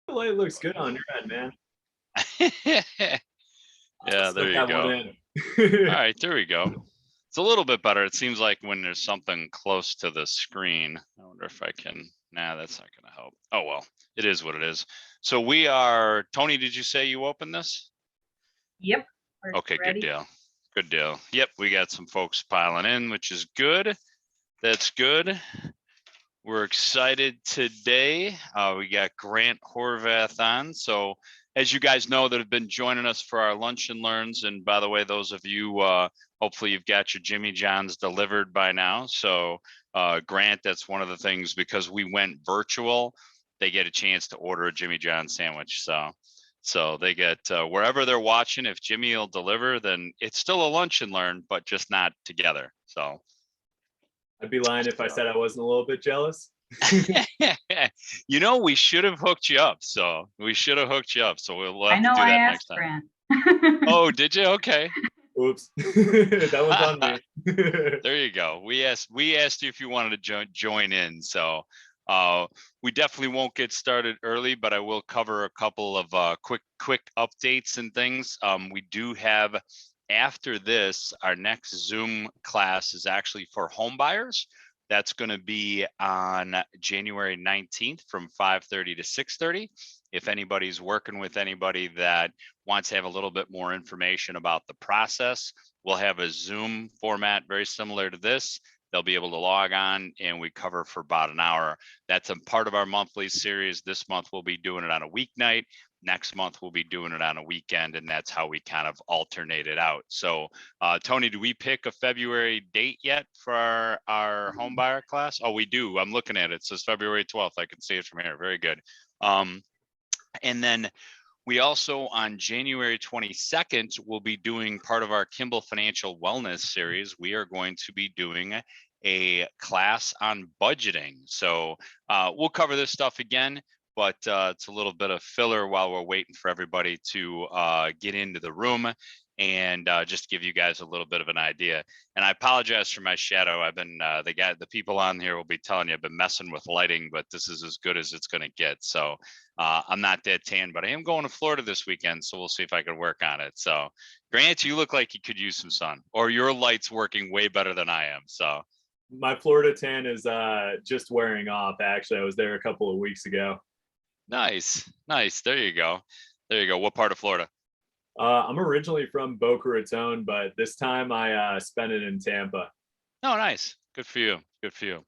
The light looks good on your end, man. I'll Yeah, there slip you that one go. All in. right, there we go. It's a little bit better. It seems like when there's something close to the screen. I wonder if I can. Nah, that's not going to help. Oh, well, it is what it is. So we are, Tony, did you say you opened this? Yep. We're Okay, good ready. deal. Good deal. Yep, we got some folks piling in, which is good. That's good. We're excited today. We got Grant Horvath on. So as you guys know that have been joining us for our lunch and learns, and by the way, those of you, hopefully you've got your Jimmy John's delivered by now. So Grant, that's one of the things, because we went virtual, they get a chance to order a Jimmy John's sandwich. So they get wherever they're watching, if Jimmy will deliver, then it's still a lunch and learn, but just not together. So I'd be lying if I said I wasn't a little bit jealous. you know, we should have hooked you up. So we'll have I to know do I that next asked time. Grant. Oh, did you? Okay. Oops. That one's on me. There you go. We asked you if you wanted to join in. So we definitely won't get started early, but I will cover a couple of quick updates and things. We do have, after this, our next Zoom class is actually for home buyers. That's going to be on January 19th from 5:30 to 6:30. If anybody's working with anybody that wants to have a little bit more information about the process, we'll have a Zoom format very similar to this. They'll be able to log on and we cover for about an hour. That's a part of our monthly series. This month we'll be doing it on a weeknight. Next month we'll be doing it on a weekend, and that's how we kind of alternate it out. So Tony, do we pick a February date yet for our home buyer class? Oh, we do. I'm looking at it. It says February 12th. I can see it from here. Very good. And then we also, on January 22nd, will be doing part of our Kimball Financial Wellness series. We are going to be doing a class on budgeting. So we'll cover this stuff again, but it's a little bit of filler while we're waiting for everybody to get into the room, and just give you guys a little bit of an idea. And I apologize for my shadow. I've been, the people on here will be telling you I've been messing with lighting, but this is as good as it's going to get. So I'm not that tan, but I am going to Florida this weekend, so we'll see if I can work on it. So Grant, you look like you could use some sun, or your light's working way better than I am. So My Florida tan is just wearing off. Actually, I was there a couple of weeks ago. nice. There you go. What part of Florida? I'm originally from Boca Raton, but this time I spent it in Tampa. Oh, nice. Good for you.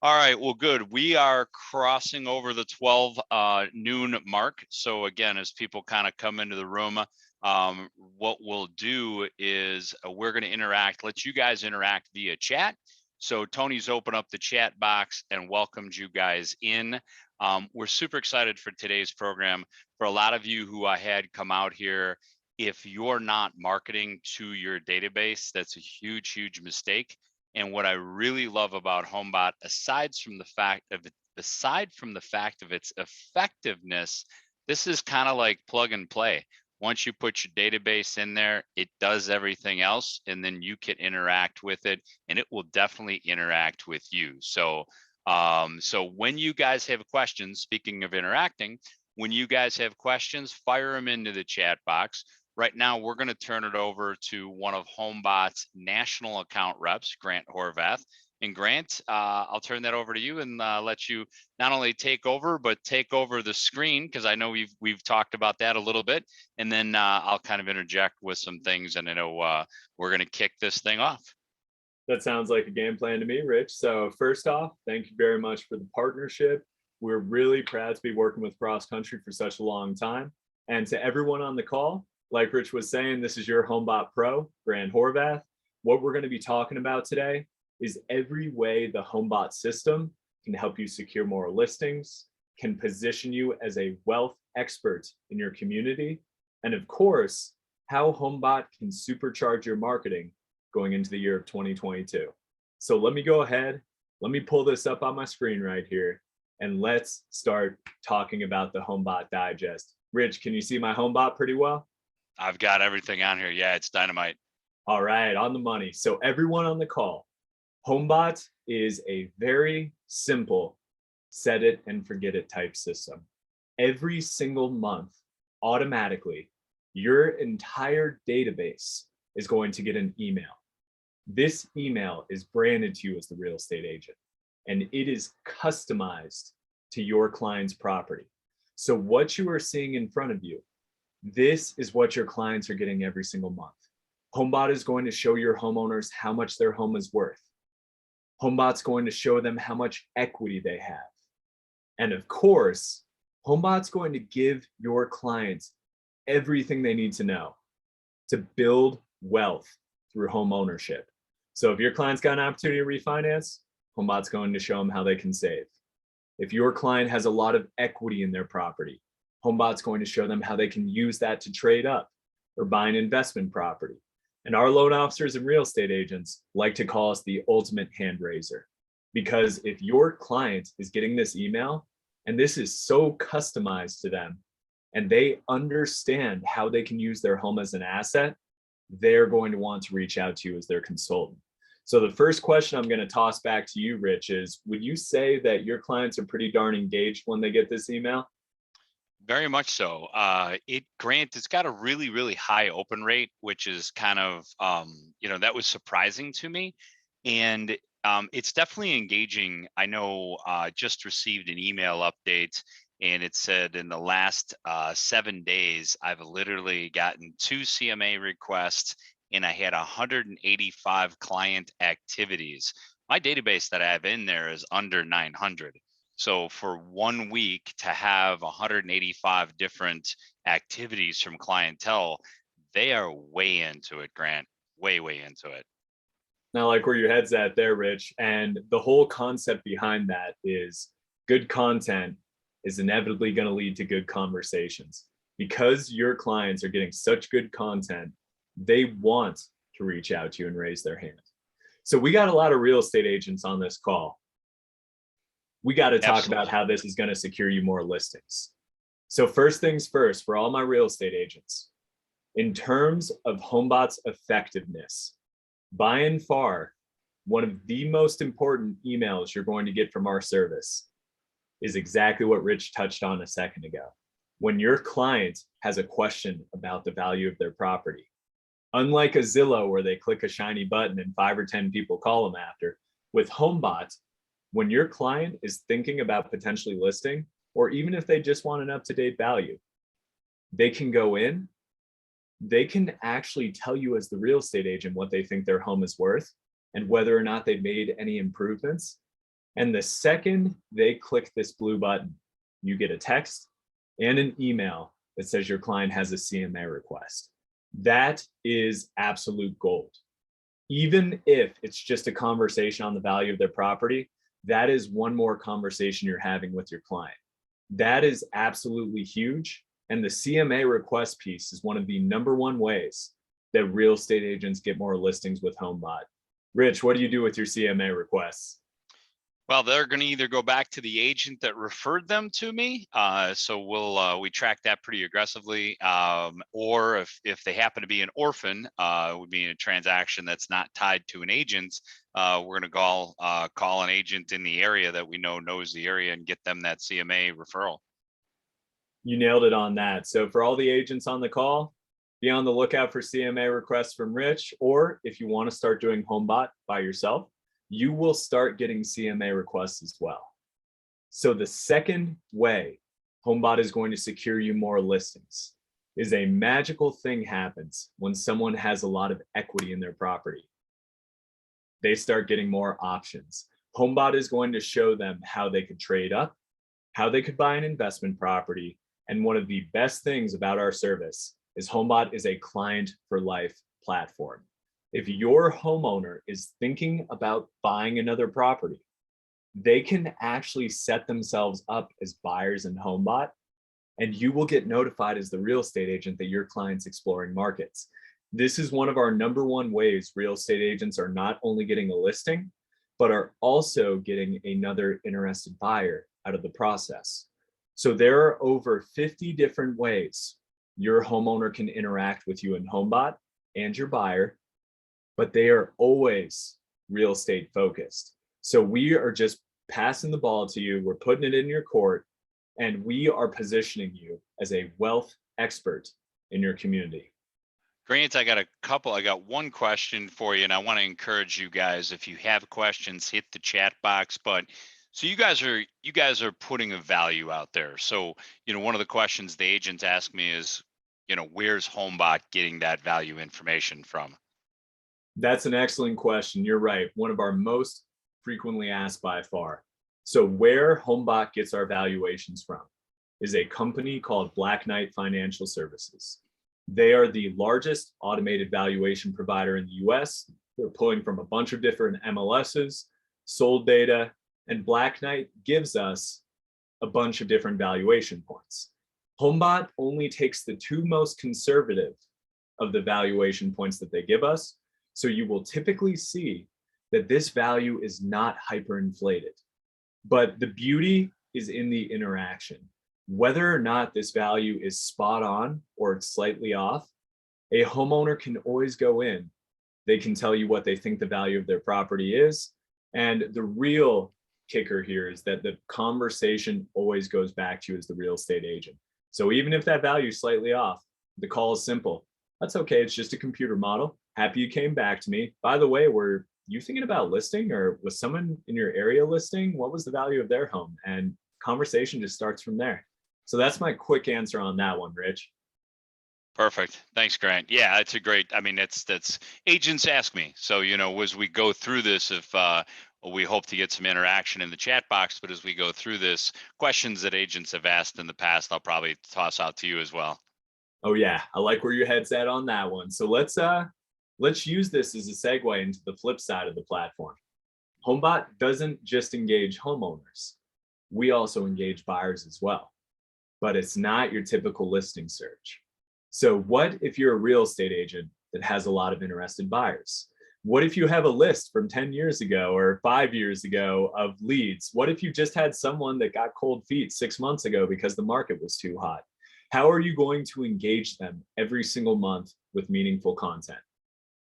All right, well, good. We are crossing over the 12 noon mark. So again, as people kind of come into the room, what we'll do is we're going to let you guys interact via chat. So Tony's opened up the chat box and welcomed you guys in. We're super excited for today's program. For a lot of you who I had come out here, if you're not marketing to your database, that's a huge mistake. And what I really love about HomeBot, aside from the fact of its effectiveness, this is kind of like plug and play. Once you put your database in there, it does everything else, and then you can interact with it, and it will definitely interact with you. So, so when you guys have questions, speaking of interacting, when you guys have questions, fire them into the chat box. Right now, we're going to turn it over to one of HomeBot's national account reps, Grant Horvath. And Grant, I'll turn that over to you and let you not only take over, but take over the screen, because I know we've talked about that a little bit. And then I'll kind of interject with some things, and I know we're going to kick this thing off. That sounds like a game plan to me, Rich. So first off, thank you very much for the partnership. We're really proud to be working with Cross Country for such a long time. And to everyone on the call, like Rich was saying, this is your HomeBot Pro, Grant Horvath. What we're going to be talking about today is every way the HomeBot system can help you secure more listings, can position you as a wealth expert in your community, and of course, how HomeBot can supercharge your marketing going into the year of 2022. So let me go ahead, let me pull this up on my screen right here, and let's start talking about the HomeBot Digest. Rich, can you see my HomeBot pretty well? I've got everything on here. Yeah, it's dynamite. All right, on the money. So everyone on the call, HomeBot is a very simple set it and forget it type system. every single month, automatically, your entire database is going to get an email. This email is branded to you as the real estate agent, and it is customized to your client's property. So what you are seeing in front of you, this is what your clients are getting every single month. HomeBot is going to show your homeowners how much their home is worth. HomeBot's going to show them how much equity they have. And of course, HomeBot's going to give your clients everything they need to know to build wealth through home ownership. So if your client's got an opportunity to refinance, HomeBot's going to show them how they can save. If your client has a lot of equity in their property, HomeBot's going to show them how they can use that to trade up or buy an investment property. And our loan officers and real estate agents like to call us the ultimate hand raiser, because if your client is getting this email and this is so customized to them and they understand how they can use their home as an asset, they're going to want to reach out to you as their consultant. So the first question I'm going to toss back to you, Rich, is would you say that your clients are pretty darn engaged when they get this email? Very much so. Grant, it's got a really, really high open rate, which is kind of, that was surprising to me. And it's definitely engaging. I know just received an email update, and it said in the last 7 days, I've literally gotten 2 CMA requests, and I had 185 client activities. My database that I have in there is under 900. So for 1 week to have 185 different activities from clientele, they are way into it, Grant, way into it. Now, like where your head's at there, Rich. And the whole concept behind that is good content is inevitably going to lead to good conversations. Because your clients are getting such good content, they want to reach out to you and raise their hand. So we got a lot of real estate agents on this call. We got to talk about how this is going to secure you more listings. So first things first, for all my real estate agents, in terms of HomeBot's effectiveness, by and far, one of the most important emails you're going to get from our service is exactly what Rich touched on a second ago. When your client has a question about the value of their property, unlike a Zillow where they click a shiny button and 5 or 10 people call them after, with HomeBot, when your client is thinking about potentially listing, or even if they just want an up-to-date value, they can go in, they can actually tell you as the real estate agent what they think their home is worth and whether or not they've made any improvements. And the second they click this blue button, you get a text and an email that says your client has a CMA request. That is absolute gold. Even if it's just a conversation on the value of their property, that is one more conversation you're having with your client. That is absolutely huge. And the CMA request piece is one of the #1 ways that real estate agents get more listings with HomeBot. Rich, what do you do with your CMA requests? Well, they're going to either go back to the agent that referred them to me, so we track that pretty aggressively, or if they happen to be an orphan, would be a transaction that's not tied to an agent. We're going to call an agent in the area that we know knows the area and get them that CMA referral. You nailed it on that. So for all the agents on the call, be on the lookout for CMA requests from Rich, or if you want to start doing HomeBot by yourself, you will start getting CMA requests as well. So the second way HomeBot is going to secure you more listings is a magical thing happens when someone has a lot of equity in their property. They start getting more options. HomeBot is going to show them how they could trade up, how they could buy an investment property. And one of the best things about our service is HomeBot is a client for life platform. If your homeowner is thinking about buying another property, they can actually set themselves up as buyers in HomeBot, and you will get notified as the real estate agent that your client's exploring markets. This is one of our #1 ways real estate agents are not only getting a listing, but are also getting another interested buyer out of the process. So there are over 50 different ways your homeowner can interact with you in HomeBot and your buyer, but they are always real estate focused. So we are just passing the ball to you. We're putting it in your court. and we are positioning you as a wealth expert in your community. Grant, I got one question for you, and I want to encourage you guys, if you have questions, hit the chat box. But so you guys are putting a value out there. So, one of the questions the agents ask me is, where's HomeBot getting that value information from? That's an excellent question. You're right. One of our most frequently asked by far. So where HomeBot gets our valuations from is a company called Black Knight Financial Services. They are the largest automated valuation provider in the US. They're pulling from a bunch of different MLSs, sold data, and Black Knight gives us a bunch of different valuation points. HomeBot only takes the two most conservative of the valuation points that they give us. So you will typically see that this value is not hyperinflated. But the beauty is in the interaction. Whether or not this value is spot on or it's slightly off, a homeowner can always go in. They can tell you what they think the value of their property is. And the real kicker here is that the conversation always goes back to you as the real estate agent. So even if that value is slightly off, the call is simple. That's okay, it's just a computer model. Happy you came back to me. By the way, were you thinking about listing, or was someone in your area listing? What was the value of their home? And conversation just starts from there. So that's my quick answer on that one, Rich. Perfect. Thanks, Grant. Yeah, it's a great, that's agents ask me. So, as we go through this, if we hope to get some interaction in the chat box, but as we go through this, questions that agents have asked in the past, I'll probably toss out to you as well. Oh yeah, I like where your head's at on that one. So let's use this as a segue into the flip side of the platform. HomeBot doesn't just engage homeowners. We also engage buyers as well, but it's not your typical listing search. So what if you're a real estate agent that has a lot of interested buyers? What if you have a list from 10 years ago or 5 years ago of leads? What if you just had someone that got cold feet 6 months ago because the market was too hot? How are you going to engage them every single month with meaningful content?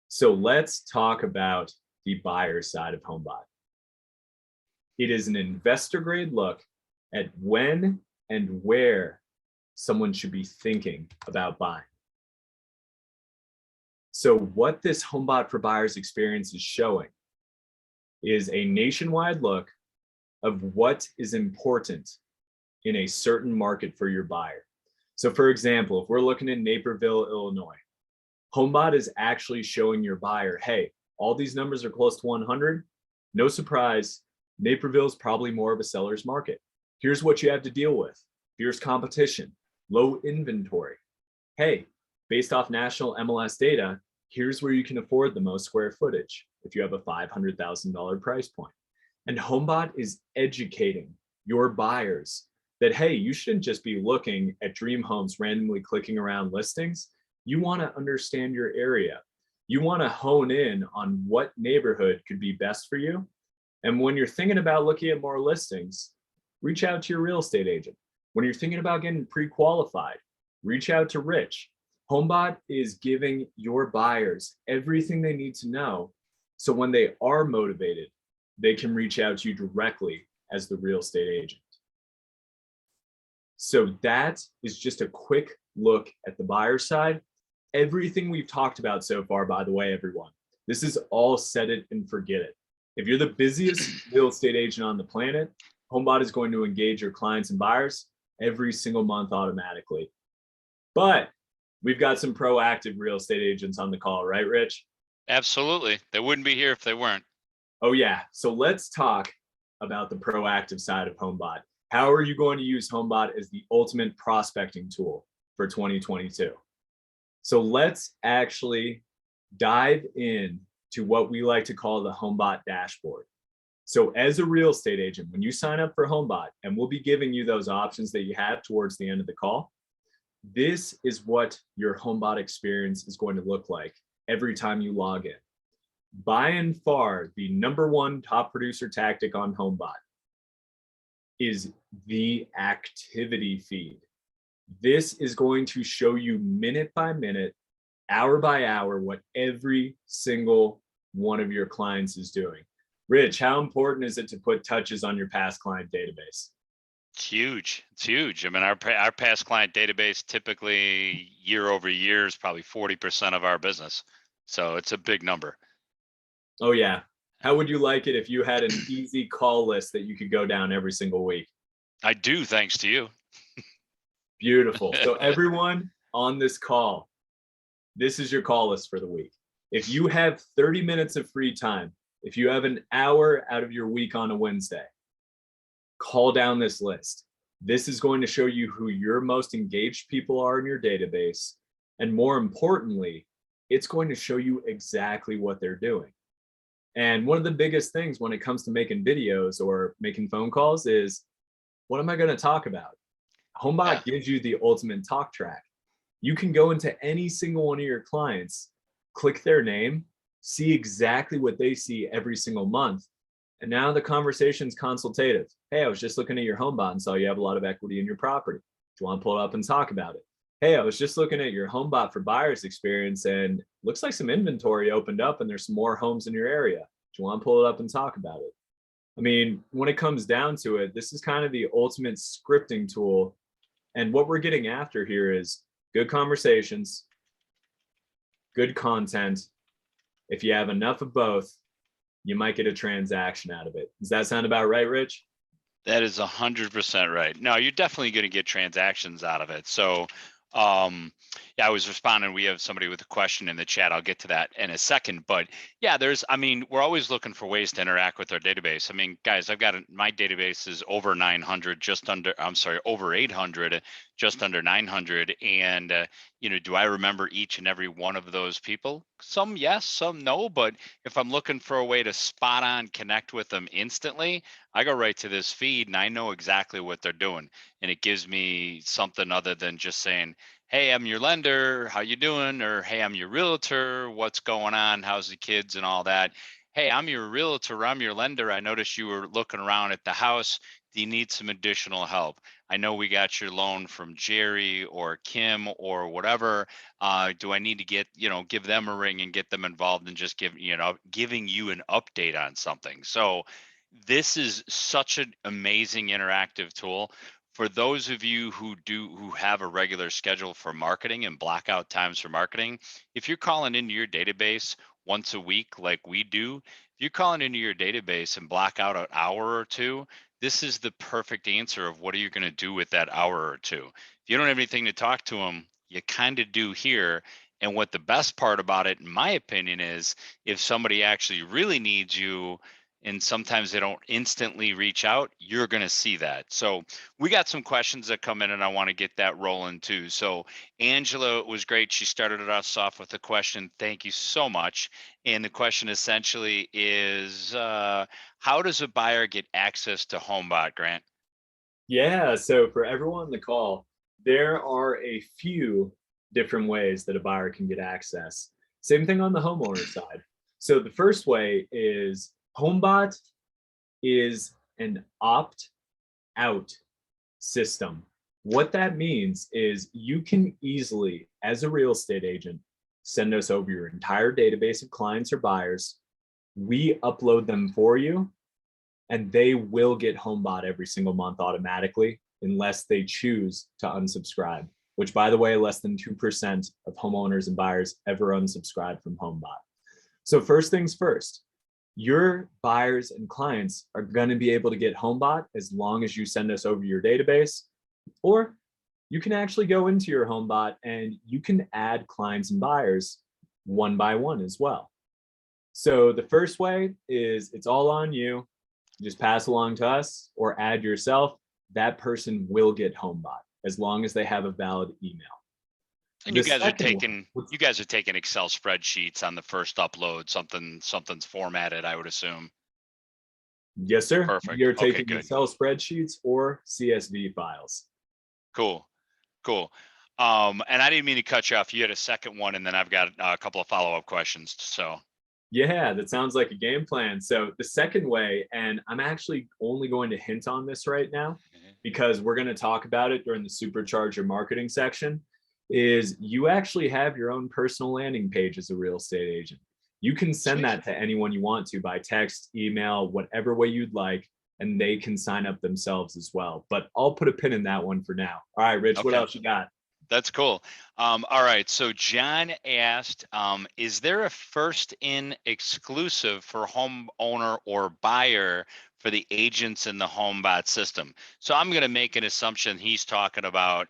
So let's talk about the buyer side of HomeBot. It is an investor grade look at when and where someone should be thinking about buying. So what this HomeBot for Buyers experience is showing is a nationwide look of what is important in a certain market for your buyer. So for example, if we're looking in Naperville, Illinois, HomeBot is actually showing your buyer, hey, all these numbers are close to 100. No surprise, Naperville is probably more of a seller's market. Here's what you have to deal with. Fierce competition, low inventory. Hey, based off national MLS data, here's where you can afford the most square footage if you have a $500,000 price point. And HomeBot is educating your buyers that, hey, you shouldn't just be looking at dream homes, randomly clicking around listings. You want to understand your area. You want to hone in on what neighborhood could be best for you. And when you're thinking about looking at more listings, reach out to your real estate agent. When you're thinking about getting pre-qualified, reach out to Rich. HomeBot is giving your buyers everything they need to know. So when they are motivated, they can reach out to you directly as the real estate agent. So that is just a quick look at the buyer side. Everything we've talked about so far, by the way, everyone, this is all set it and forget it. If you're the busiest real estate agent on the planet, HomeBot is going to engage your clients and buyers every single month automatically. But we've got some proactive real estate agents on the call, right, Rich? Absolutely. They wouldn't be here if they weren't. Oh yeah. So let's talk about the proactive side of HomeBot. How are you going to use HomeBot as the ultimate prospecting tool for 2022? So let's actually dive in to what we like to call the HomeBot Dashboard. So as a real estate agent, when you sign up for HomeBot, and we'll be giving you those options that you have towards the end of the call, this is what your HomeBot experience is going to look like every time you log in. By and far, the #1 top producer tactic on HomeBot is the activity feed. This is going to show you minute by minute, hour by hour, what every single one of your clients is doing. Rich, how important is it to put touches on your past client database? It's huge. It's huge. I mean, our past client database typically year over year is probably 40% of our business. So it's a big number. Oh yeah. How would you like it if you had an easy call list that you could go down every single week? I do, thanks to you. Beautiful. So everyone on this call, this is your call list for the week. If you have 30 minutes of free time, if you have an hour out of your week on a Wednesday, call down this list. This is going to show you who your most engaged people are in your database. And more importantly, it's going to show you exactly what they're doing. And one of the biggest things when it comes to making videos or making phone calls is, what am I going to talk about? HomeBot gives you the ultimate talk track. You can go into any single one of your clients, click their name, see exactly what they see every single month. And now the conversation's consultative. Hey, I was just looking at your HomeBot and saw you have a lot of equity in your property. Do you want to pull it up and talk about it? Hey, I was just looking at your HomeBot for buyers experience and looks like some inventory opened up and there's some more homes in your area. Do you want to pull it up and talk about it? I mean, when it comes down to it, this is kind of the ultimate scripting tool. And what we're getting after here is good conversations, good content. If you have enough of both, you might get a transaction out of it. Does that sound about right, Rich? That is 100% right. No, you're definitely going to get transactions out of it. So, yeah, I was responding. We have somebody with a question in the chat. I'll get to that in a second. But yeah, I mean, we're always looking for ways to interact with our database. I mean, guys, my database is over 900, over 800, just under 900. And, do I remember each and every one of those people? Some yes, some no. But if I'm looking for a way to spot on connect with them instantly, I go right to this feed and I know exactly what they're doing. And it gives me something other than just saying, hey, I'm your lender, how you doing? Or hey, I'm your realtor, what's going on? How's the kids and all that? Hey, I'm your realtor, I'm your lender. I noticed you were looking around at the house. Do you need some additional help? I know we got your loan from Jerry or Kim or whatever. Do I need to give them a ring and get them involved and just giving you an update on something? So this is such an amazing interactive tool for those of you who have a regular schedule for marketing and blackout times for marketing. If you're calling into your database once a week like we do, if you're calling into your database and block out an hour or two, this is the perfect answer of what are you going to do with that hour or two. If you don't have anything to talk to them, you kind of do here. And what the best part about it, in my opinion, is if somebody actually really needs you and sometimes they don't instantly reach out, you're going to see that. So we got some questions that come in and I want to get that rolling too. So Angela was great. She started us off with a question. Thank you so much. And the question essentially is, how does a buyer get access to HomeBot, Grant? Yeah, so for everyone on the call, there are a few different ways that a buyer can get access. Same thing on the homeowner side. So the first way is HomeBot is an opt-out system. What that means is you can easily, as a real estate agent, send us over your entire database of clients or buyers. We upload them for you, and they will get HomeBot every single month automatically unless they choose to unsubscribe, which, by the way, less than 2% of homeowners and buyers ever unsubscribe from HomeBot. So first things first, your buyers and clients are going to be able to get HomeBot as long as you send us over your database, or you can actually go into your HomeBot and you can add clients and buyers one by one as well. So the first way is it's all on you. Just pass along to us or add yourself. That person will get HomeBot as long as they have a valid email. And you guys are taking Excel spreadsheets on the first upload. Something's formatted, I would assume. Yes, sir. Perfect. You're Okay, taking good. Excel spreadsheets or CSV files. Cool. And I didn't mean to cut you off. You had a second one, and then I've got a couple of follow-up questions. So yeah, that sounds like a game plan. So the second way, and I'm actually only going to hint on this right now because we're going to talk about it during the Supercharger marketing section, is you actually have your own personal landing page as a real estate agent. You can send that to anyone you want to by text, email, whatever way you'd like. and they can sign up themselves as well. But I'll put a pin in that one for now. All right, Rich, what Okay. else you got? That's cool. All right. So John asked, is there a first in exclusive for homeowner or buyer for the agents in the HomeBot system? So I'm going to make an assumption he's talking about,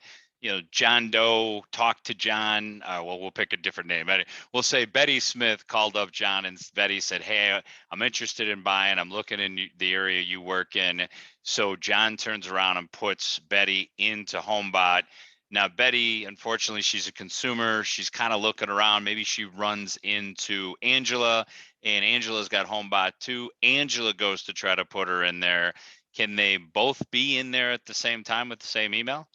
John Doe talked to John. Well, we'll pick a different name. We'll say Betty Smith called up John, and Betty said, hey, I'm interested in buying. I'm looking in the area you work in. So John turns around and puts Betty into HomeBot. Now, Betty, unfortunately, she's a consumer. She's kind of looking around. Maybe she runs into Angela, and Angela's got HomeBot too. Angela goes to try to put her in there. Can they both be in there at the same time with the same email?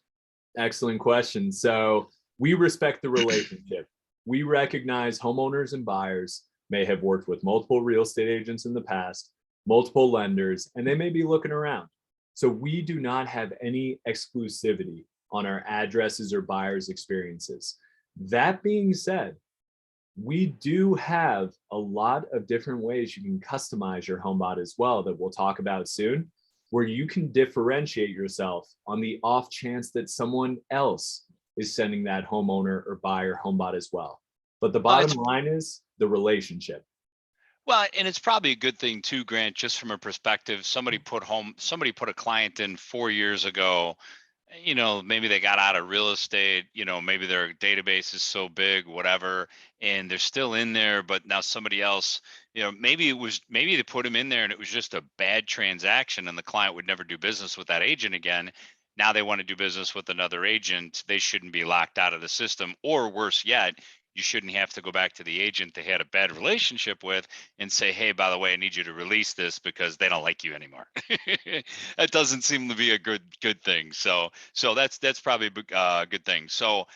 Excellent question. So we respect the relationship. We recognize homeowners and buyers may have worked with multiple real estate agents in the past, multiple lenders, and they may be looking around. So we do not have any exclusivity on our addresses or buyers' experiences. That being said, we do have a lot of different ways you can customize your HomeBot as well that we'll talk about soon, where you can differentiate yourself on the off chance that someone else is sending that homeowner or buyer HomeBot as well. But the bottom line is the relationship. Well, and it's probably a good thing too, Grant, just from a perspective, somebody put a client in 4 years ago, maybe they got out of real estate, maybe their database is so big, whatever, and they're still in there, but now somebody else, maybe they put him in there and it was just a bad transaction and the client would never do business with that agent again. Now they want to do business with another agent. They shouldn't be locked out of the system, or worse yet, you shouldn't have to go back to the agent they had a bad relationship with and say, hey, by the way, I need you to release this because they don't like you anymore. That doesn't seem to be a good thing. So that's probably a good thing. So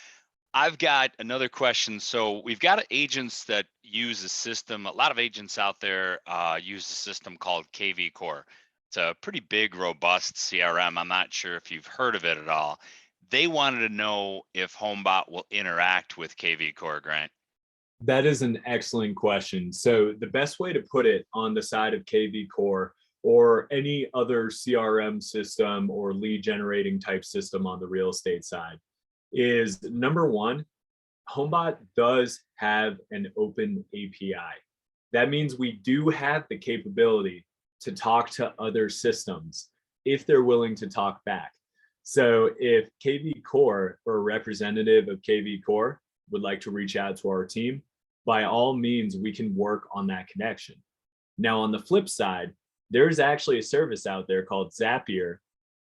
I've got another question. So we've got agents that use a system. A lot of agents out there use a system called KV Core. It's a pretty big, robust CRM. I'm not sure if you've heard of it at all. They wanted to know if HomeBot will interact with KV Core, Grant. That is an excellent question. So the best way to put it on the side of KV Core or any other CRM system or lead generating type system on the real estate side is, number one, HomeBot does have an open API. That means we do have the capability to talk to other systems if they're willing to talk back. So if KV Core or a representative of KV Core would like to reach out to our team, by all means, we can work on that connection. Now, on the flip side, there's actually a service out there called Zapier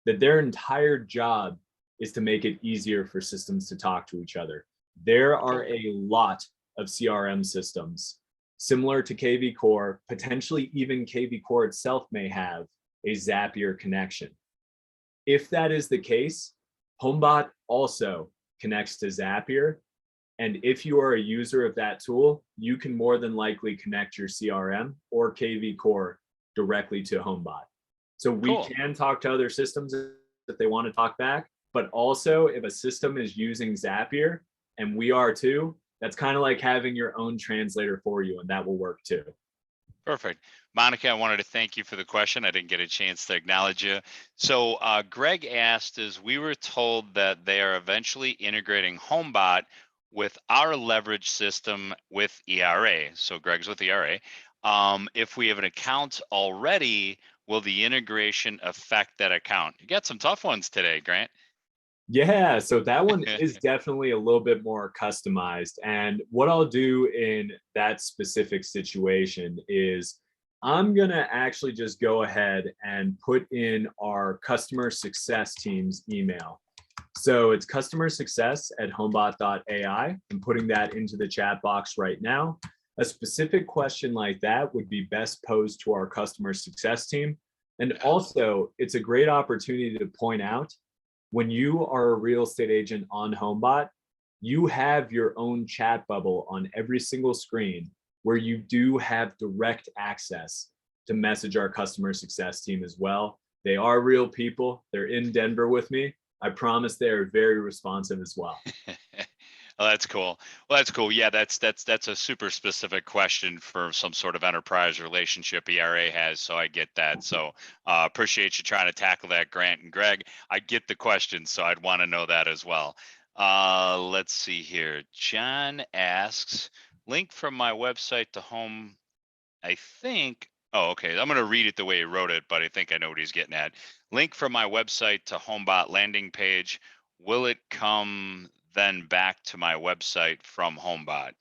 that their entire job is to make it easier for systems to talk to each other. There are a lot of CRM systems similar to KV Core, potentially even KV Core itself may have a Zapier connection. If that is the case, HomeBot also connects to Zapier. And if you are a user of that tool, you can more than likely connect your CRM or KV Core directly to HomeBot. So we can talk to other systems if they want to talk back, but also if a system is using Zapier and we are too, that's kind of like having your own translator for you, and that will work too. Perfect. Monica, I wanted to thank you for the question. I didn't get a chance to acknowledge you. So Greg asked, we were told that they are eventually integrating HomeBot with our leverage system with ERA. So Greg's with ERA. If we have an account already, will the integration affect that account? You got some tough ones today, Grant. Yeah, so that one is definitely a little bit more customized. And what I'll do in that specific situation is I'm going to actually just go ahead and put in our customer success team's email. So it's customer success at homebot.ai. I'm putting that into the chat box right now. A specific question like that would be best posed to our customer success team. And also, it's a great opportunity to point out, when you are a real estate agent on HomeBot, you have your own chat bubble on every single screen where you do have direct access to message our customer success team as well. They are real people. They're in Denver with me. I promise they are very responsive as well. Oh, that's cool. Well, that's cool. Yeah, that's a super specific question for some sort of enterprise relationship ERA has. So I get that. So appreciate you trying to tackle that, Grant and Greg. I get the question, so I'd want to know that as well. Let's see here. John asks, link from my website to home. I think. Oh, okay. I'm going to read it the way he wrote it, but I think I know what he's getting at. Link from my website to HomeBot landing page. Will it come then back to my website from HomeBot?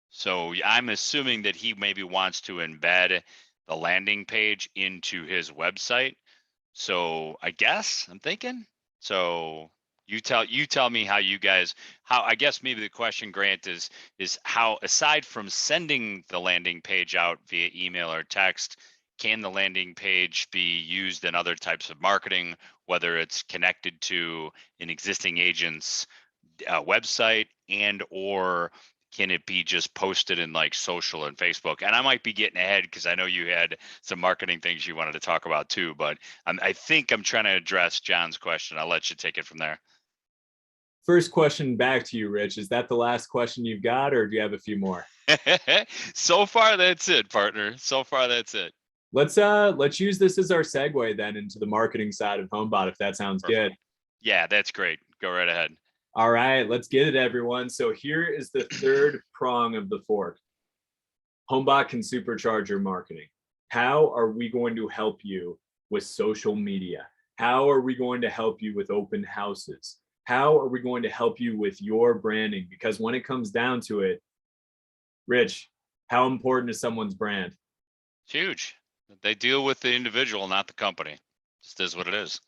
So I'm assuming that he maybe wants to embed the landing page into his website. So I guess I'm thinking. So you tell me how you guys, how, I guess maybe the question, Grant, is how, aside from sending the landing page out via email or text, can the landing page be used in other types of marketing, whether it's connected to an existing agent's website, and or can it be just posted in like social and Facebook? And I might be getting ahead because I know you had some marketing things you wanted to talk about too, but I think I'm trying to address John's question. I'll let you take it from there. First question back to you, Rich. Is that the last question you've got, or do you have a few more? So far, that's it, partner. So far, that's it. Let's use this as our segue then into the marketing side of HomeBot, if that sounds Perfect. good. Yeah, that's great. Go right ahead. All right, let's get it, everyone. So here is the third prong of the fork. HomeBot can supercharge your marketing. How are we going to help you with social media? How are we going to help you with open houses? How are we going to help you with your branding? Because when it comes down to it, Rich, how important is someone's brand? It's huge. They deal with the individual, not the company. Just is what it is.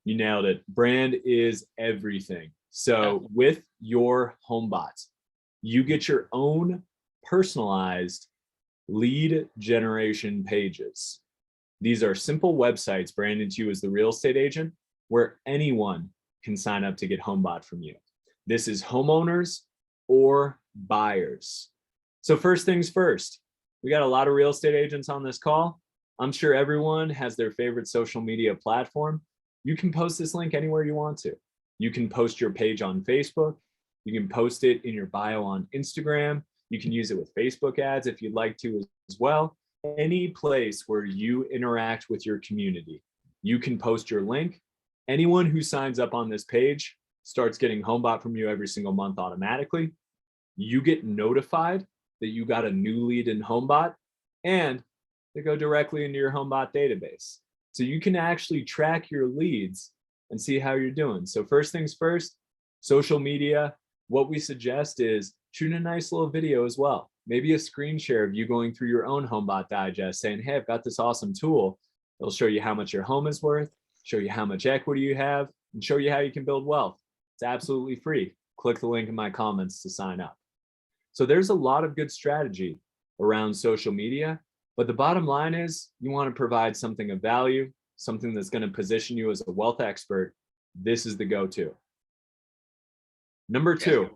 You nailed it. Brand is everything. So with your HomeBot, you get your own personalized lead generation pages. These are simple websites branded to you as the real estate agent where anyone can sign up to get HomeBot from you. This is homeowners or buyers. So first things first, we got a lot of real estate agents on this call. I'm sure everyone has their favorite social media platform. You can post this link anywhere you want to. You can post your page on Facebook. You can post it in your bio on Instagram. You can use it with Facebook ads if you'd like to as well. Any place where you interact with your community, you can post your link. Anyone who signs up on this page starts getting HomeBot from you every single month automatically. You get notified that you got a new lead in HomeBot, and they go directly into your HomeBot database. So you can actually track your leads and see how you're doing. So first things first, social media, what we suggest is shoot a nice little video as well. Maybe a screen share of you going through your own HomeBot Digest saying, hey, I've got this awesome tool. It'll show you how much your home is worth, show you how much equity you have, and show you how you can build wealth. It's absolutely free. Click the link in my comments to sign up. So there's a lot of good strategy around social media, but the bottom line is you want to provide something of value, something that's going to position you as a wealth expert. This is the go-to. Number two,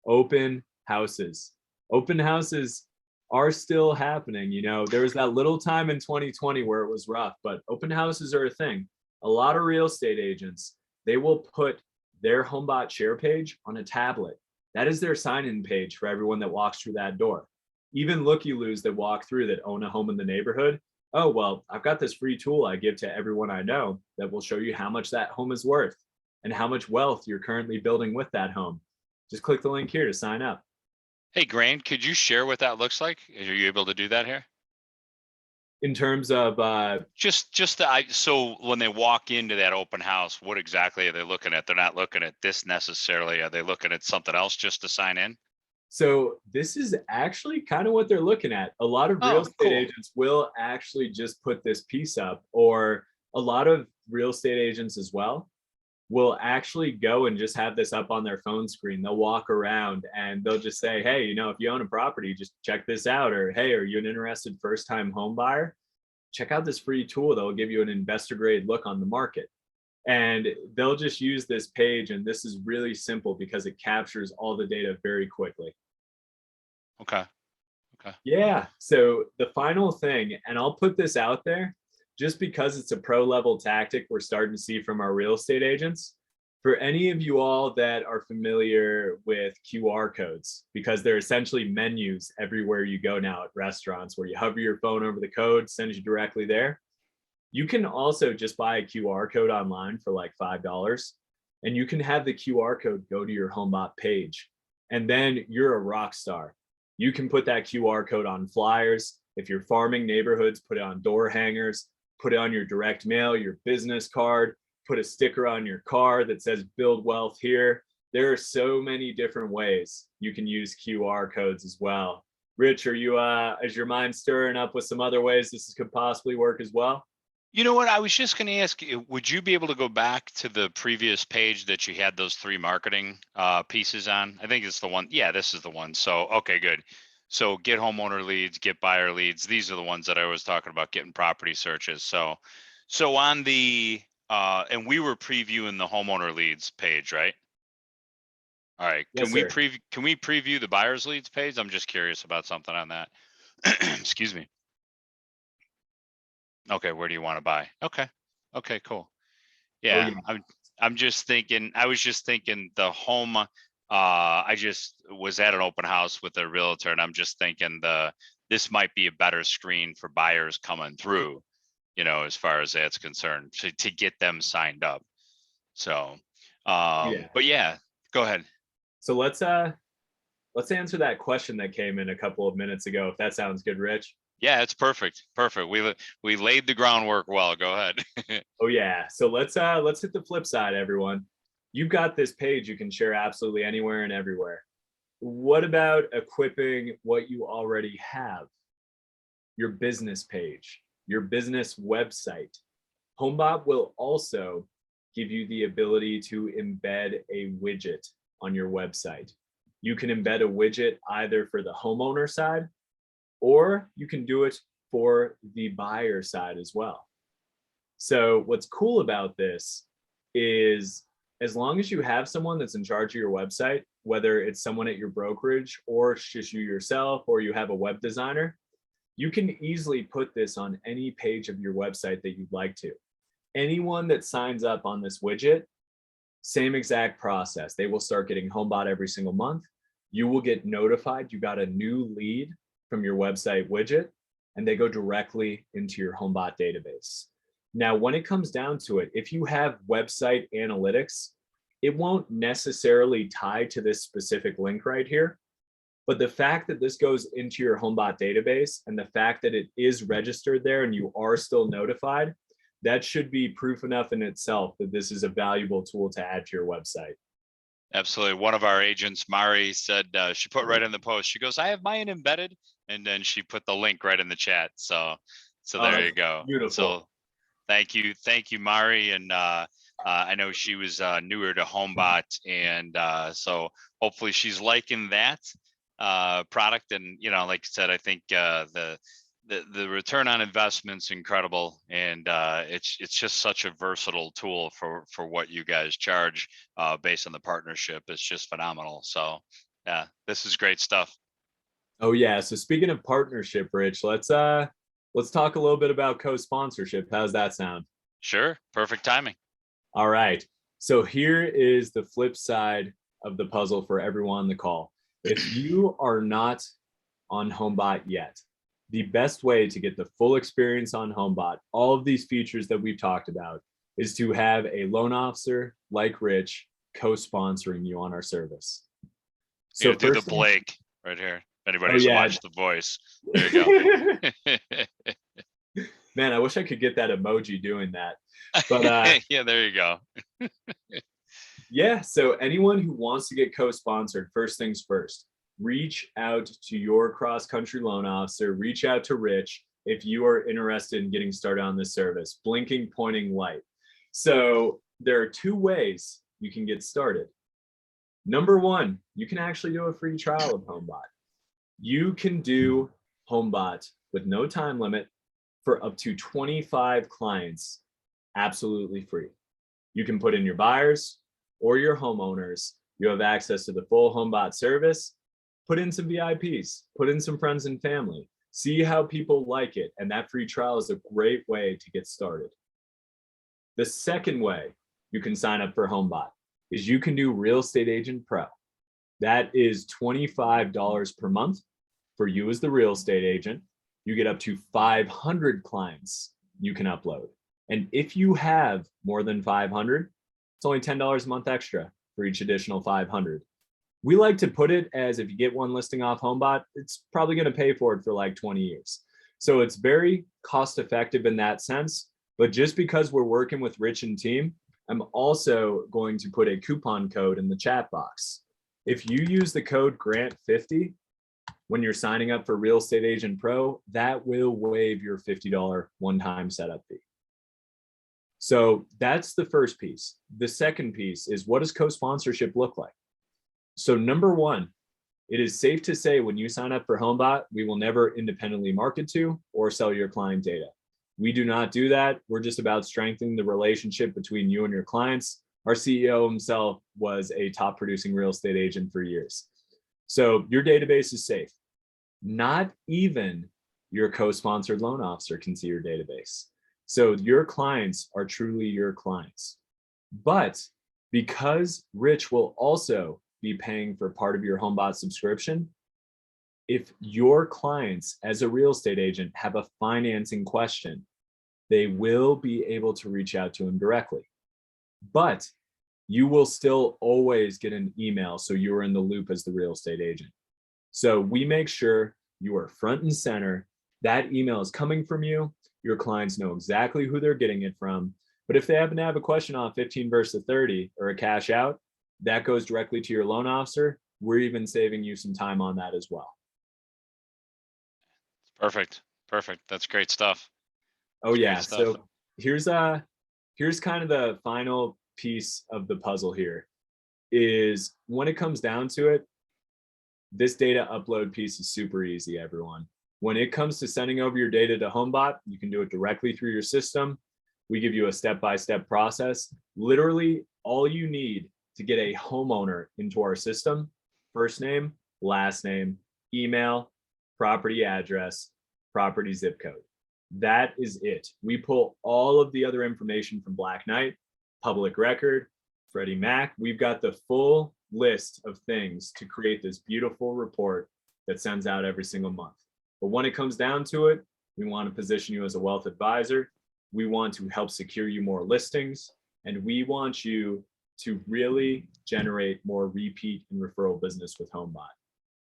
open houses. Open houses are still happening. You know, there was that little time in 2020 where it was rough, but open houses are a thing. A lot of real estate agents, they will put their HomeBot share page on a tablet. That is their sign-in page for everyone that walks through that door. Even looky-loos that walk through that own a home in the neighborhood. Oh, well, I've got this free tool I give to everyone I know that will show you how much that home is worth and how much wealth you're currently building with that home. Just click the link here to sign up. Hey, Grant, could you share what that looks like? Are you able to do that here? In terms of so when they walk into that open house, what exactly are they looking at? They're not looking at this necessarily. Are they looking at something else just to sign in? So this is actually kind of what they're looking at. A lot of real estate agents will actually just put this piece up, or a lot of real estate agents as well will actually go and just have this up on their phone screen. They'll walk around and they'll just say, hey, you know, if you own a property, just check this out. Or, hey, are you an interested first-time home buyer? Check out this free tool that will give you an investor grade look on the market. And they'll just use this page. And this is really simple because it captures all the data very quickly. Okay. Yeah. So the final thing, and I'll put this out there, just because it's a pro level tactic we're starting to see from our real estate agents, For any of you all that are familiar with QR codes, because they're essentially menus everywhere you go now at restaurants where you hover your phone over the code, sends you directly there. You can also just buy a QR code online for like $5, and you can have the QR code go to your HomeBot page, and then you're a rock star. You can put that QR code on flyers. If you're farming neighborhoods, put it on door hangers, put it on your direct mail, your business card, put a sticker on your car that says build wealth here. There are so many different ways you can use QR codes as well. Rich, are you, is your mind stirring up with some other ways this could possibly work as well? You know what? I was just going to ask you, would you be able to go back to the previous page that you had those 3 marketing pieces on? I think it's the one. Yeah, this is the one. So, okay, good. So get homeowner leads, get buyer leads. These are the ones that I was talking about, getting property searches. So on the, and we were previewing the homeowner leads page, right? All right. Yes, Can we sir. preview the buyer's leads page? I'm just curious about something on that. Excuse me. Okay, where do you want to buy? Okay. Okay, cool. Yeah, yeah. I'm just thinking, I was just thinking the home, I just was at an open house with a realtor, and I'm just thinking this might be a better screen for buyers coming through, you know, as far as that's concerned, to get them signed up. So, Yeah. but yeah, go ahead. So let's answer that question that came in a couple of minutes ago, if that sounds good, Rich. Yeah, it's perfect. Perfect. We laid the groundwork well. Go ahead. Oh yeah. So let's hit the flip side, everyone. You've got this page you can share absolutely anywhere and everywhere. What about equipping what you already have? Your business page, your business website. HomeBot will also give you the ability to embed a widget on your website. You can embed a widget either for the homeowner side, or you can do it for the buyer side as well. So what's cool about this is, as long as you have someone that's in charge of your website, whether it's someone at your brokerage or it's just you yourself, or you have a web designer, you can easily put this on any page of your website that you'd like to. Anyone that signs up on this widget, same exact process. They will start getting HomeBot every single month. You will get notified you got a new lead from your website widget, and they go directly into your HomeBot database. Now, when it comes down to it, if you have website analytics, it won't necessarily tie to this specific link right here. But the fact that this goes into your HomeBot database, and the fact that it is registered there and you are still notified, that should be proof enough in itself that this is a valuable tool to add to your website. Absolutely. One of our agents, Mari, said she put right in the post. She goes, "I have mine embedded," and then she put the link right in the chat. So there you go. Beautiful. So thank you, Mari. And I know she was newer to HomeBot, and so hopefully she's liking that product. And you know, like I said, I think the return on investment's incredible, and it's just such a versatile tool for what you guys charge based on the partnership. It's just phenomenal. So yeah, this is great stuff. Oh yeah. So speaking of partnership, Rich, let's talk a little bit about co-sponsorship. How's that sound? Sure. Perfect timing. All right. So here is the flip side of the puzzle for everyone on the call. If you are not on HomeBot yet, the best way to get the full experience on HomeBot, all of these features that we've talked about, is to have a loan officer like Rich co-sponsoring you on our service. So do the Blake right here. If anybody's watched The Voice, there you go. Man, I wish I could get that emoji doing that. But yeah, there you go. Yeah, so anyone who wants to get co-sponsored, first things first, reach out to your cross-country loan officer, reach out to Rich if you are interested in getting started on this service. Blinking, pointing light. So there are 2 ways you can get started. Number 1, you can actually do a free trial of HomeBot. You can do HomeBot with no time limit for up to 25 clients, absolutely free. You can put in your buyers or your homeowners. You have access to the full HomeBot service. Put in some VIPs, put in some friends and family, see how people like it. And that free trial is a great way to get started. The second way you can sign up for HomeBot is you can do Real Estate Agent Pro. That is $25 per month for you as the real estate agent. You get up to 500 clients you can upload. And if you have more than 500, it's only $10 a month extra for each additional 500. We like to put it as if you get one listing off HomeBot, it's probably going to pay for it for like 20 years. So it's very cost effective in that sense. But just because we're working with Rich and team, I'm also going to put a coupon code in the chat box. If you use the code GRANT50 when you're signing up for Real Estate Agent Pro, that will waive your $50 one-time setup fee. So that's the first piece. The second piece is, what does co-sponsorship look like? So number one, it is safe to say when you sign up for HomeBot, we will never independently market to or sell your client data. We do not do that. We're just about strengthening the relationship between you and your clients. Our CEO himself was a top producing real estate agent for years. So your database is safe. Not even your co-sponsored loan officer can see your database. So your clients are truly your clients. But because Rich will also be paying for part of your HomeBot subscription, if your clients as a real estate agent have a financing question, they will be able to reach out to him directly. But you will still always get an email, so you're in the loop as the real estate agent. So we make sure you are front and center. That email is coming from you. Your clients know exactly who they're getting it from. But if they happen to have a question on 15 versus 30 or a cash out, that goes directly to your loan officer. We're even saving you some time on that as well. Perfect. Perfect. That's great stuff. Oh yeah. Great stuff. So here's kind of the final piece of the puzzle here is when it comes down to it, this data upload piece is super easy, everyone. When it comes to sending over your data to HomeBot, you can do it directly through your system. We give you a step-by-step process. Literally all you need to get a homeowner into our system: first name, last name, email, property address, property zip code. That is it. We pull all of the other information from Black Knight, Public Record, Freddie Mac. We've got the full list of things to create this beautiful report that sends out every single month. But when it comes down to it, we want to position you as a wealth advisor. We want to help secure you more listings, and we want you to really generate more repeat and referral business with HomeBot.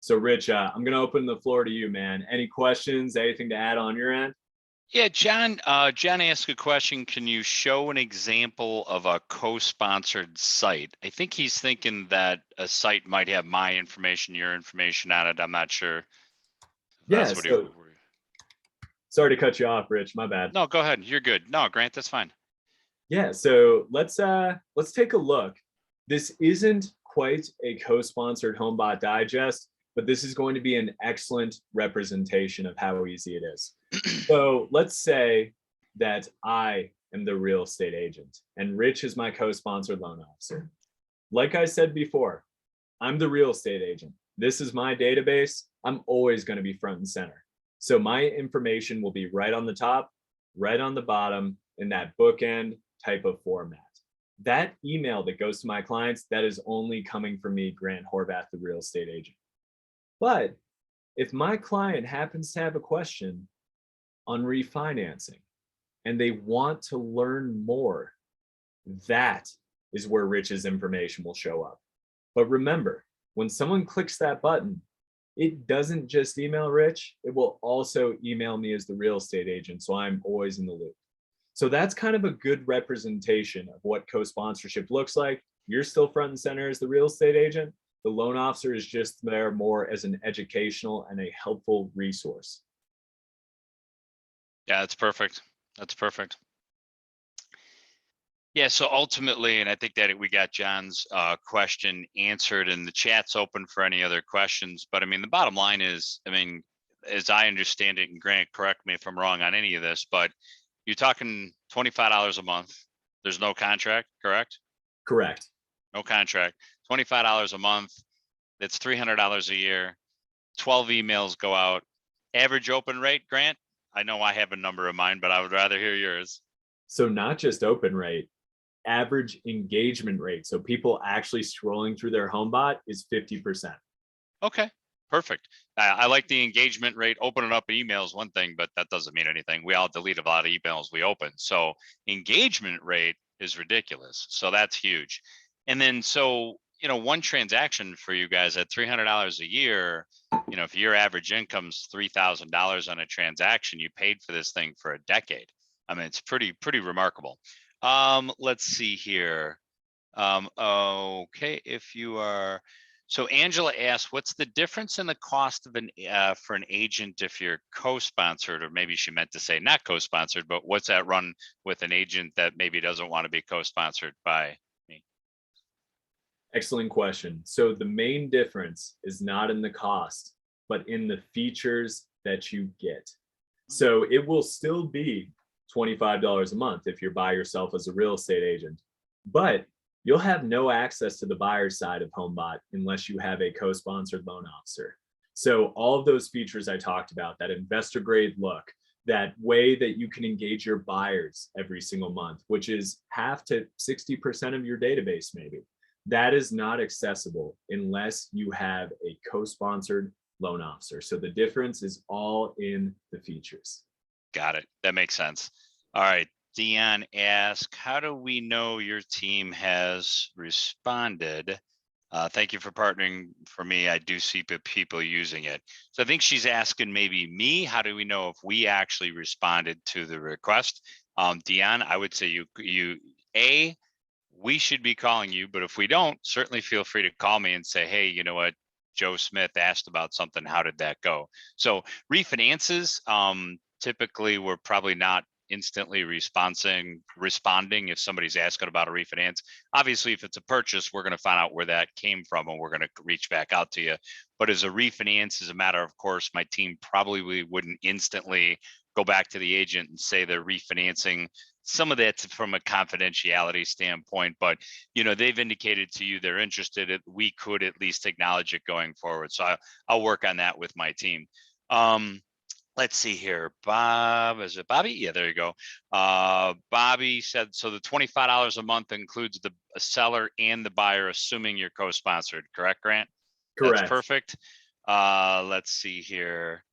So Rich, I'm going to open the floor to you, man. Any questions, anything to add on your end? Yeah, John asked a question. Can you show an example of a co-sponsored site? I think he's thinking that a site might have my information, your information on it. I'm not sure. Yeah, so, sorry to cut you off, Rich, my bad. No, go ahead. You're good. No, Grant, that's fine. Yeah, so let's take a look. This isn't quite a co-sponsored HomeBot Digest, but this is going to be an excellent representation of how easy it is. So let's say that I am the real estate agent and Rich is my co-sponsored loan officer. Like I said before, I'm the real estate agent. This is my database. I'm always going to be front and center. So my information will be right on the top, right on the bottom, in that bookend type of format. That email that goes to my clients, that is only coming from me, Grant Horvath, the real estate agent. But if my client happens to have a question on refinancing and they want to learn more, that is where Rich's information will show up. But remember, when someone clicks that button, it doesn't just email Rich, it will also email me as the real estate agent. So I'm always in the loop. So that's kind of a good representation of what co-sponsorship looks like. You're still front and center as the real estate agent. The loan officer is just there more as an educational and a helpful resource. Yeah, that's perfect. That's perfect. Yeah, so ultimately, and I think that we got John's question answered, and the chat's open for any other questions. But I mean, the bottom line is, I mean, as I understand it, and Grant, correct me if I'm wrong on any of this, but you're talking $25 a month. There's no contract, correct? Correct. No contract. $25 a month. That's $300 a year. 12 emails go out. Average open rate, Grant? I know I have a number of mine, but I would rather hear yours. So not just open rate, average engagement rate, so people actually scrolling through their HomeBot, is 50%. Okay, perfect. I like the engagement rate. Opening up an email is one thing, but that doesn't mean anything. We all delete a lot of emails we open. So engagement rate is ridiculous. So that's huge. And then, so, you know, one transaction for you guys at $300 a year, you know, if your average income's $3,000 on a transaction, you paid for this thing for a decade. I mean, it's pretty remarkable. Let's see here. Okay, if you are, so Angela asked, what's the difference in the cost of an for an agent if you're co-sponsored, or maybe she meant to say not co-sponsored, but what's that run with an agent that maybe doesn't want to be co-sponsored by me? Excellent question. So the main difference is not in the cost, but in the features that you get. So it will still be $25 a month if you're by yourself as a real estate agent, but you'll have no access to the buyer side of HomeBot unless you have a co-sponsored loan officer. So all of those features I talked about, that investor grade look, that way that you can engage your buyers every single month, which is half to 60% of your database maybe, that is not accessible unless you have a co-sponsored loan officer. So the difference is all in the features. Got it. That makes sense. All right. Dion asked, how do we know your team has responded? Thank you for partnering for me. I do see people using it. So I think she's asking maybe me, how do we know if we actually responded to the request? Dion, I would say we should be calling you, but if we don't, certainly feel free to call me and say, hey, you know what? Joe Smith asked about something. How did that go? So refinances, typically we're probably not instantly responding if somebody's asking about a refinance. Obviously, if it's a purchase, we're going to find out where that came from and we're going to reach back out to you. But as a refinance, as a matter of course, my team probably wouldn't instantly go back to the agent and say they're refinancing. Some of that's from a confidentiality standpoint, but you know, they've indicated to you they're interested. We could at least acknowledge it going forward. So I'll work on that with my team. Let's see here. Bob, is it Bobby? Yeah, there you go. Bobby said, so the $25 a month includes the seller and the buyer, assuming you're co-sponsored, correct, Grant? Correct. That's perfect. Let's see here.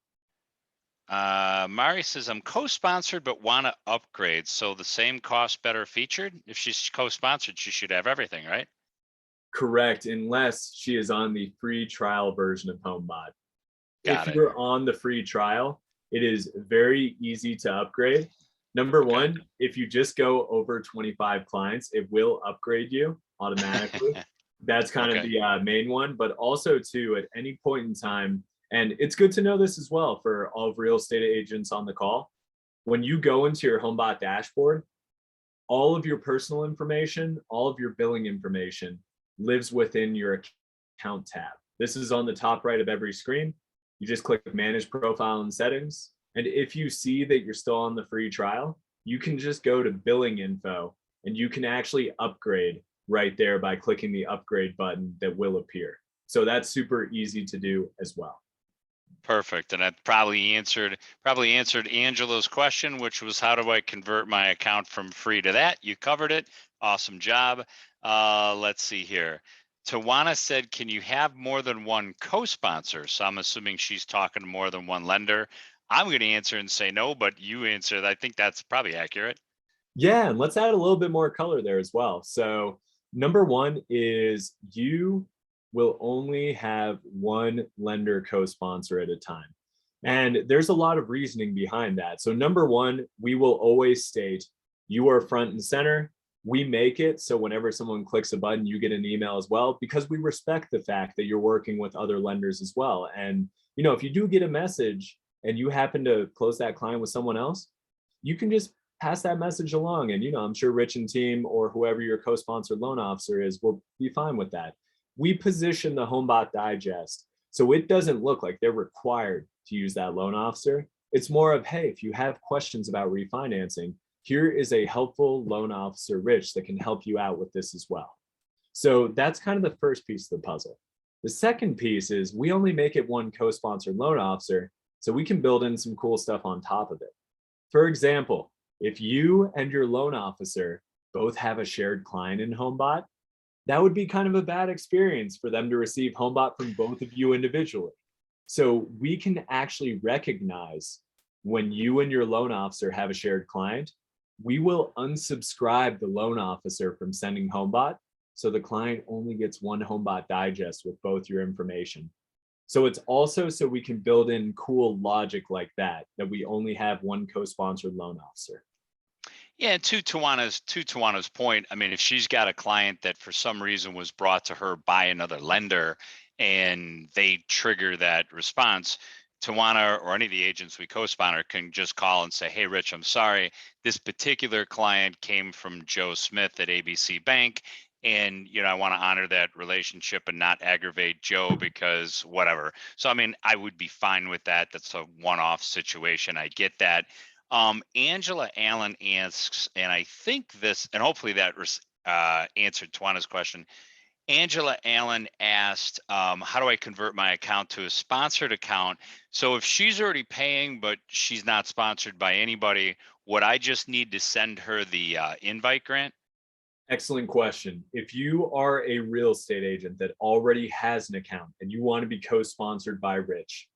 Mari says, I'm co-sponsored, but want to upgrade. So the same cost, better featured. If she's co-sponsored, she should have everything, right? Correct, unless she is on the free trial version of HomeBot. Got if it. you're on the free trial, it is very easy to upgrade. Number one, if you just go over 25 clients, it will upgrade you automatically. That's kind of the main one, but also too, at any point in time, and it's good to know this as well for all of real estate agents on the call, when you go into your HomeBot dashboard, all of your personal information, all of your billing information lives within your account tab. This is on the top right of every screen. You just click manage profile and settings. And if you see that you're still on the free trial, you can just go to billing info and you can actually upgrade right there by clicking the upgrade button that will appear. So that's super easy to do as well. Perfect. And that probably answered Angela's question, which was how do I convert my account from free to that? You covered it. Awesome job. Let's see here. Tawana said, can you have more than one co-sponsor? So I'm assuming she's talking to more than one lender. I'm going to answer and say no, but you answered. I think that's probably accurate. Yeah, and let's add a little bit more color there as well. So number one is you will only have one lender co-sponsor at a time. And there's a lot of reasoning behind that. So number one, we will always state you are front and center. We make it so whenever someone clicks a button, you get an email as well, because we respect the fact that you're working with other lenders as well. And, you know, if you do get a message and you happen to close that client with someone else, you can just pass that message along. And, you know, I'm sure Rich and team or whoever your co-sponsored loan officer is will be fine with that. We position the HomeBot Digest so it doesn't look like they're required to use that loan officer. It's more of, hey, if you have questions about refinancing, here is a helpful loan officer, Rich, that can help you out with this as well. So that's kind of the first piece of the puzzle. The second piece is we only make it one co-sponsored loan officer, so we can build in some cool stuff on top of it. For example, if you and your loan officer both have a shared client in HomeBot, that would be kind of a bad experience for them to receive HomeBot from both of you individually. So we can actually recognize when you and your loan officer have a shared client, we will unsubscribe the loan officer from sending HomeBot. So the client only gets one HomeBot Digest with both your information. So it's also so we can build in cool logic like that we only have one co-sponsored loan officer. Yeah, and to Tawana's point, I mean, if she's got a client that for some reason was brought to her by another lender and they trigger that response, Tawana or any of the agents we co-sponsor can just call and say, "Hey, Rich, I'm sorry. This particular client came from Joe Smith at ABC Bank, and I want to honor that relationship and not aggravate Joe because whatever." So, I mean, I would be fine with that. That's a one-off situation. I get that. Angela Allen asks, and I think this, and hopefully that answered Tawana's question. Angela Allen asked, how do I convert my account to a sponsored account? So if she's already paying, but she's not sponsored by anybody, would I just need to send her the invite, Grant? Excellent question. If you are a real estate agent that already has an account and you want to be co-sponsored by Rich,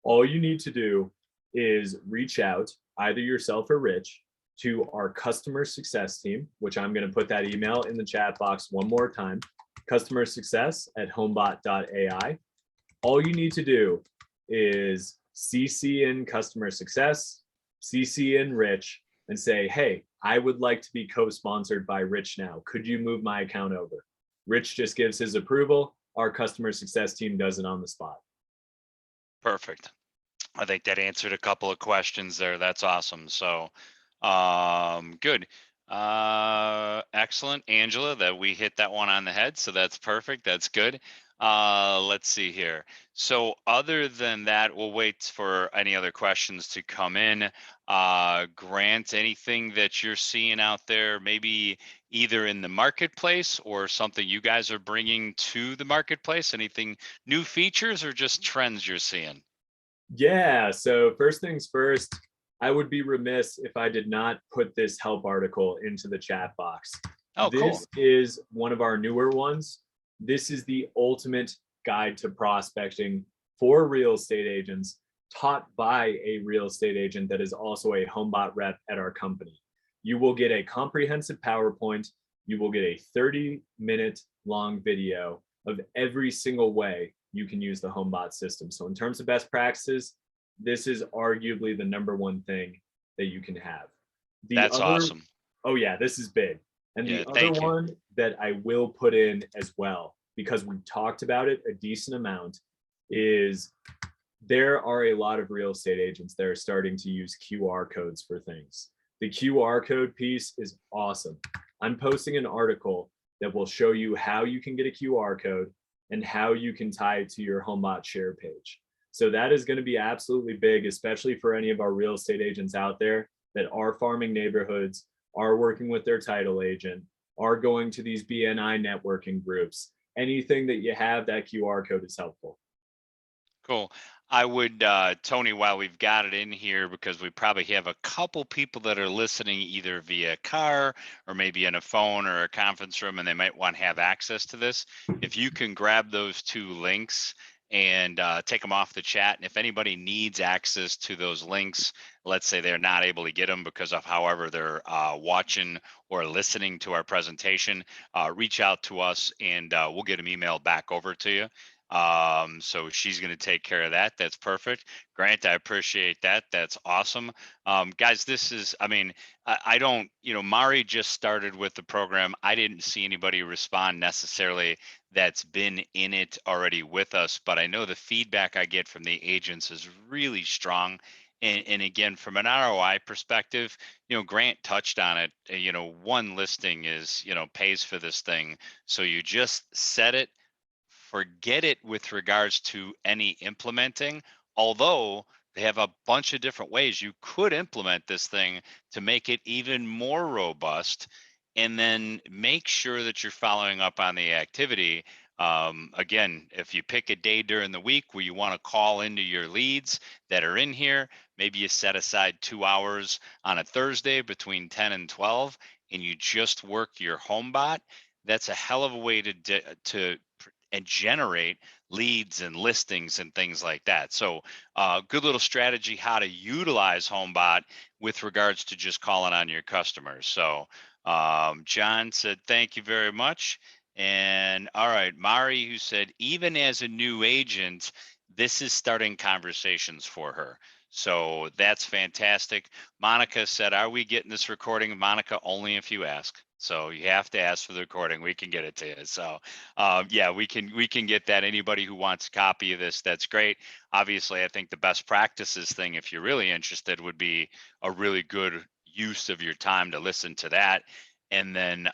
all you need to do is reach out, either yourself or Rich, to our customer success team, which I'm going to put that email in the chat box one more time, customersuccess@homebot.ai. All you need to do is CC in customer success, CC in Rich, and say, "Hey, I would like to be co-sponsored by Rich now. Could you move my account over?" Rich just gives his approval. Our customer success team does it on the spot. Perfect. I think that answered a couple of questions there. That's awesome. So, good. Excellent, Angela, that we hit that one on the head. So that's perfect. That's good. Let's see here. So other than that, we'll wait for any other questions to come in. Grant, anything that you're seeing out there, maybe either in the marketplace or something you guys are bringing to the marketplace? Anything, new features or just trends you're seeing? Yeah, so first things first, I would be remiss if I did not put this help article into the chat box. Oh, cool. This is one of our newer ones. This is the ultimate guide to prospecting for real estate agents, taught by a real estate agent that is also a HomeBot rep at our company. You will get a comprehensive PowerPoint. You will get a 30-minute long video of every single way you can use the HomeBot system. So in terms of best practices, this is arguably the number one thing that you can have. That's awesome. Oh yeah, this is big. And Yeah, the other thank you. one that I will put in as well, because we talked about it a decent amount, is there are a lot of real estate agents that are starting to use QR codes for things. The QR code piece is awesome. I'm posting an article that will show you how you can get a QR code and how you can tie it to your HomeBot share page. So that is going to be absolutely big, especially for any of our real estate agents out there that are farming neighborhoods, are working with their title agent, are going to these BNI networking groups. Anything that you have, that QR code is helpful. Cool. I would, Tony, while we've got it in here, because we probably have a couple people that are listening either via car or maybe in a phone or a conference room, and they might want to have access to this. If you can grab those two links and take them off the chat. And if anybody needs access to those links, let's say they're not able to get them because of however they're watching or listening to our presentation, reach out to us and we'll get them emailed back over to you. So she's going to take care of that. That's perfect. Grant, I appreciate that. That's awesome. Guys, this is, I mean, I don't, Mari just started with the program. I didn't see anybody respond necessarily that's been in it already with us, but I know the feedback I get from the agents is really strong. And again, from an ROI perspective, Grant touched on it. One listing is, pays for this thing. So you just set it, forget it with regards to any implementing, although they have a bunch of different ways you could implement this thing to make it even more robust, and then make sure that you're following up on the activity. Again, if you pick a day during the week where you want to call into your leads that are in here, maybe you set aside 2 hours on a Thursday between 10 and 12 and you just work your HomeBot, that's a hell of a way and generate leads and listings and things like that. So good little strategy how to utilize HomeBot with regards to just calling on your customers. So John said, thank you very much. And all right, Mari, who said, even as a new agent, this is starting conversations for her. So that's fantastic. Monica said, are we getting this recording? Monica, only if you ask. So you have to ask for the recording. We can get it to you. So yeah, we can get that. Anybody who wants a copy of this, that's great. Obviously, I think the best practices thing, if you're really interested, would be a really good use of your time to listen to that. And then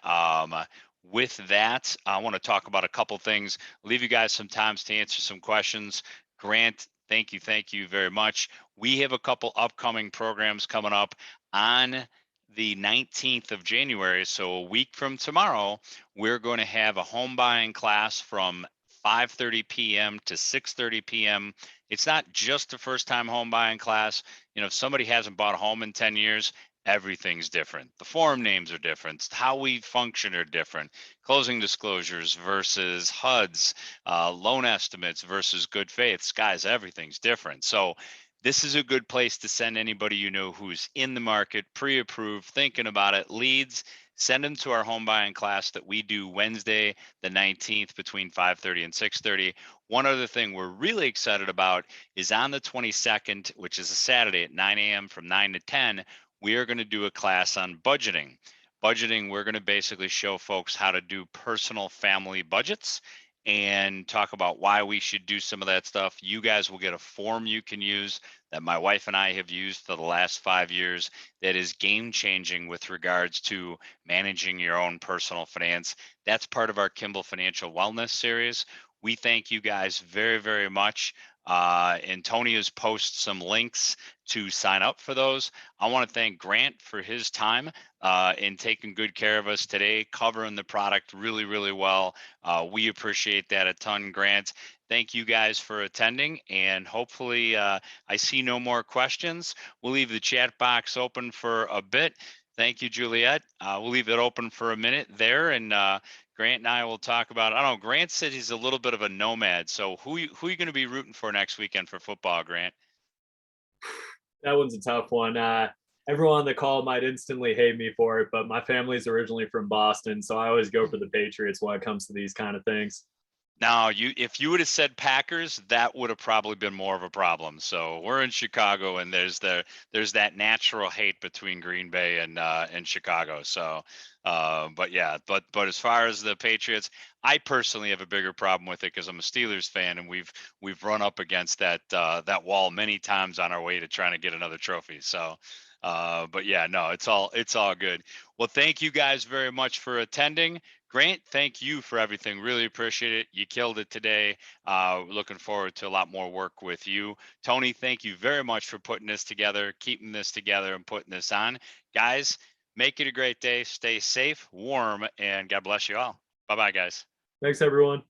with that, I want to talk about a couple things. Leave you guys some times to answer some questions. Grant, thank you very much. We have a couple upcoming programs coming up on the 19th of January. So a week from tomorrow, we're going to have a home buying class from 5:30 p.m. to 6:30 p.m. It's not just a first time home buying class. You know, if somebody hasn't bought a home in 10 years, everything's different. The form names are different. How we function are different. Closing disclosures versus HUDs, loan estimates versus good faiths. Guys, everything's different. So this is a good place to send anybody you know who's in the market, pre-approved, thinking about it, leads. Send them to our home buying class that we do Wednesday, the 19th between 5:30 and 6:30. One other thing we're really excited about is on the 22nd, which is a Saturday at 9 a.m. from 9 to 10, we are going to do a class on budgeting. Budgeting, we're going to basically show folks how to do personal family budgets and talk about why we should do some of that stuff. You guys will get a form you can use that my wife and I have used for the last 5 years that is game changing with regards to managing your own personal finance. That's part of our Kimball Financial Wellness series. We thank you guys very, very much. Antonia's post some links to sign up for those. I want to thank Grant for his time in taking good care of us today, covering the product really, really well. We appreciate that a ton, Grant. Thank you guys for attending, and hopefully I see no more questions. We'll leave the chat box open for a bit. Thank you, Juliet. We'll leave it open for a minute there, and Grant and I will talk about, I don't know, Grant said he's a little bit of a nomad. So who are you going to be rooting for next weekend for football, Grant? That one's a tough one. Everyone on the call might instantly hate me for it, but my family's originally from Boston, so I always go for the Patriots when it comes to these kind of things. Now, if you would have said Packers, that would have probably been more of a problem. So we're in Chicago, and there's that natural hate between Green Bay and Chicago. So, but yeah, but as far as the Patriots, I personally have a bigger problem with it because I'm a Steelers fan, and we've run up against that wall many times on our way to trying to get another trophy. So, but yeah, no, it's all good. Well, thank you guys very much for attending. Grant, thank you for everything. Really appreciate it. You killed it today. Looking forward to a lot more work with you. Tony, thank you very much for putting this together, keeping this together, and putting this on. Guys, make it a great day. Stay safe, warm, and God bless you all. Bye-bye, guys. Thanks, everyone.